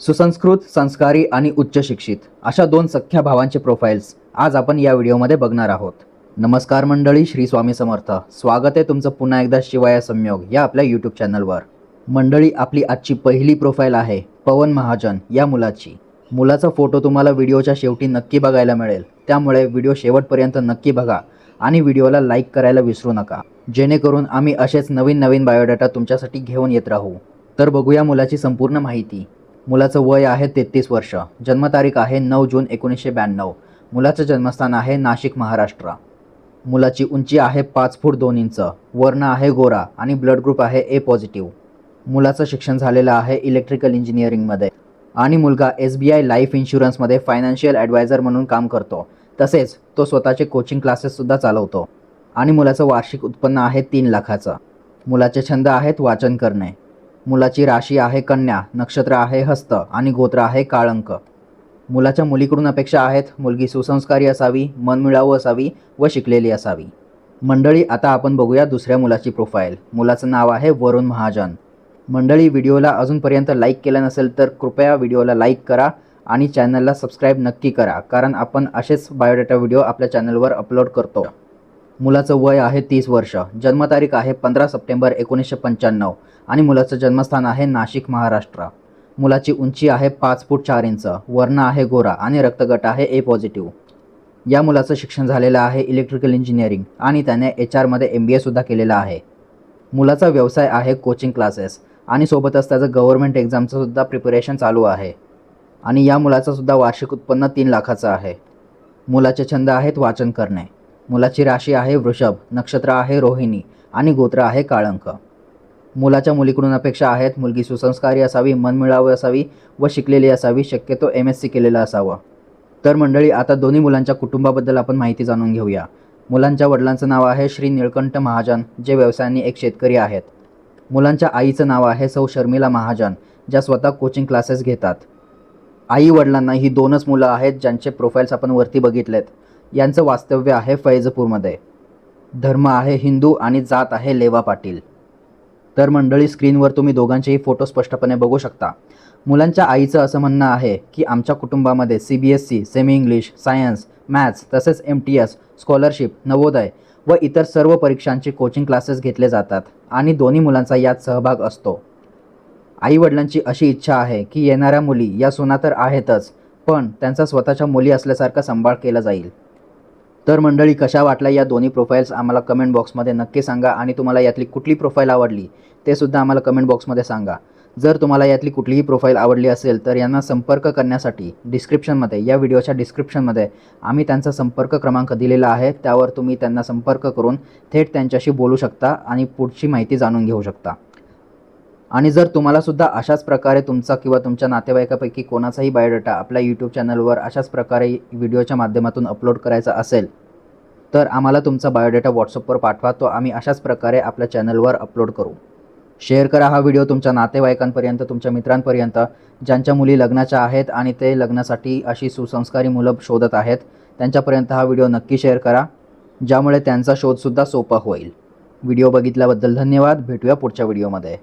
सुसंस्कृत, संस्कारी आणि उच्च शिक्षित अशा दोन सख्ख्या भावांचे प्रोफाईल्स आज आपण या व्हिडिओमध्ये बघणार आहोत. नमस्कार मंडळी, श्री स्वामी समर्थ. स्वागत आहे तुमचं पुन्हा एकदा शिवाय संयोग या आपल्या यूट्यूब चॅनलवर. मंडळी, आपली आजची पहिली प्रोफाईल आहे पवन महाजन या मुलाची. मुलाचा फोटो तुम्हाला व्हिडिओच्या शेवटी नक्की बघायला मिळेल, त्यामुळे व्हिडिओ शेवटपर्यंत नक्की बघा आणि व्हिडिओला लाईक करायला विसरू नका, जेणेकरून आम्ही असेच नवीन बायोडाटा तुमच्यासाठी घेऊन येत राहू. तर बघूया मुलाची संपूर्ण माहिती. मुलाचं वय आहे 33 वर्ष. जन्मतारीख आहे 9 जून 1992. मुलाचं जन्मस्थान आहे नाशिक, महाराष्ट्र. मुलाची उंची आहे 5 फूट 2 इंच. वर्ण आहे गोरा आणि ब्लड ग्रुप आहे ए पॉझिटिव्ह. मुलाचं शिक्षण झालेलं आहे इलेक्ट्रिकल इंजिनिअरिंगमध्ये आणि मुलगा SBI लाईफ इन्शुरन्समध्ये फायनान्शियल ॲडवायझर म्हणून काम करतो. तसेच तो स्वतःचे कोचिंग क्लासेससुद्धा चालवतो आणि मुलाचं वार्षिक उत्पन्न आहे 3 लाखाचं. मुलाचे छंद आहेत वाचन करणे. मुलाची राशी आहे कन्या, नक्षत्र आहे हस्त आणि गोत्र आहे काळंक. मुलाच्या मुलीकडून अपेक्षा आहेत मुलगी सुसंस्कारी असावी, मनमिळावू असावी व शिकलेली असावी. मंडळी, आता आपण बघूया दुसऱ्या मुलाची प्रोफाईल. मुलाचं नाव आहे वरुण महाजन. मंडळी, व्हिडिओला अजूनपर्यंत लाईक केलं नसेल तर कृपया व्हिडिओला लाईक करा आणि चॅनलला सबस्क्राईब नक्की करा, कारण आपण असेच बायोडाटा व्हिडिओ आपल्या चॅनलवर अपलोड करतो. मुलाचं वय आहे 30 वर्ष. जन्मतारीख आहे 15 सप्टेंबर 1995 आणि मुलाचं जन्मस्थान आहे नाशिक, महाराष्ट्र. मुलाची उंची आहे 5 फूट 4 इंच. वर्ण आहे गोरा आणि रक्तगट आहे ए पॉझिटिव्ह. या मुलाचं शिक्षण झालेलं आहे इलेक्ट्रिकल इंजिनिअरिंग आणि त्याने HR MBA सुद्धा केलेला आहे. मुलाचा व्यवसाय आहे कोचिंग क्लासेस आणि सोबतच त्याचं गव्हर्नमेंट एक्झामचं सुद्धा प्रिपरेशन चालू आहे. आणि या मुलाचं सुद्धा वार्षिक उत्पन्न 3 लाखाचं आहे. मुलाचे छंद आहेत वाचन करणे. मुलाची राशी आहे वृषभ, नक्षत्र आहे रोहिणी आणि गोत्र आहे काळंक. मुलाच्या मुलीकडून अपेक्षा आहेत मुलगी सुसंस्कारी असावी, मनमिळावू असावी व शिकलेली असावी, शक्यतो MSc केलेलं असावं. तर मंडळी, आता दोन्ही मुलांच्या कुटुंबाबद्दल आपण माहिती जाणून घेऊया. मुलांच्या वडिलांचं नाव आहे श्री निळकंठ महाजन, जे व्यवसायाने एक शेतकरी आहेत. मुलांच्या आईचं नाव आहे सौ शर्मिला महाजन, ज्या स्वतः कोचिंग क्लासेस घेतात. आई वडिलांना ही 2च मुलं आहेत ज्यांचे प्रोफाईल्स आपण वरती बघितलेत. यांचं वास्तव्य आहे फैजपूरमध्ये. धर्म आहे हिंदू आणि जात आहे लेवा पाटील. तर मंडळी, स्क्रीनवर तुम्ही दोघांचेही फोटो स्पष्टपणे बघू शकता. मुलांच्या आईचं असं म्हणणं आहे की आमच्या कुटुंबामध्ये CBSE, semi English, science, maths तसेच MTS, स्कॉलरशिप, नवोदय व इतर सर्व परीक्षांचे कोचिंग क्लासेस घेतले जातात आणि दोन्ही मुलांचा यात सहभाग असतो. आईवडिलांची अशी इच्छा आहे की येणाऱ्या मुली या सुना तर आहेतच, पण त्यांचा स्वतःच्या मुली असल्यासारखा सांभाळ केला जाईल. तर मंडळी, कशा वाटल्या या दोन्ही प्रोफाईल्स आम्हाला कमेंट बॉक्समध्ये नक्की सांगा आणि तुम्हाला यातली कुठली प्रोफाईल आवडली ते सुद्धा आम्हाला कमेंट बॉक्समध्ये सांगा. जर तुम्हाला यातली कुठलीही प्रोफाईल आवडली असेल तर यांना संपर्क करण्यासाठी डिस्क्रिप्शनमध्ये, या व्हिडिओच्या डिस्क्रिप्शनमध्ये आम्ही त्यांचा संपर्क क्रमांक दिलेला आहे. त्यावर तुम्ही त्यांना संपर्क करून थेट त्यांच्याशी बोलू शकता आणि पुढची माहिती जाणून घेऊ शकता. आणि जर तुम्हाला सुद्धा अशाच प्रकारे तुमचा किंवा तुमच्या नातेवाईकापैकी कोणाचाही बायोडाटा आपल्या यूट्यूब चॅनलवर अशाच प्रकारे व्हिडिओच्या माध्यमातून अपलोड करायचा असेल तर आम्हाला तुमचा बायोडाटा व्हॉट्सअपवर पाठवा. तो आम्ही अशाच प्रकारे आपल्या चॅनलवर अपलोड करू. शेअर करा हा व्हिडिओ तुमच्या नातेवाईकांपर्यंत, तुमच्या मित्रांपर्यंत, ज्यांच्या मुली लग्नाच्या आहेत आणि ते लग्नासाठी अशी सुसंस्कारी मुलं शोधत आहेत. त्यांच्यापर्यंत हा व्हिडिओ नक्की शेअर करा, ज्यामुळे त्यांचा शोधसुद्धा सोपा होईल. व्हिडिओ बघितल्याबद्दल धन्यवाद. भेटूया पुढच्या व्हिडिओमध्ये.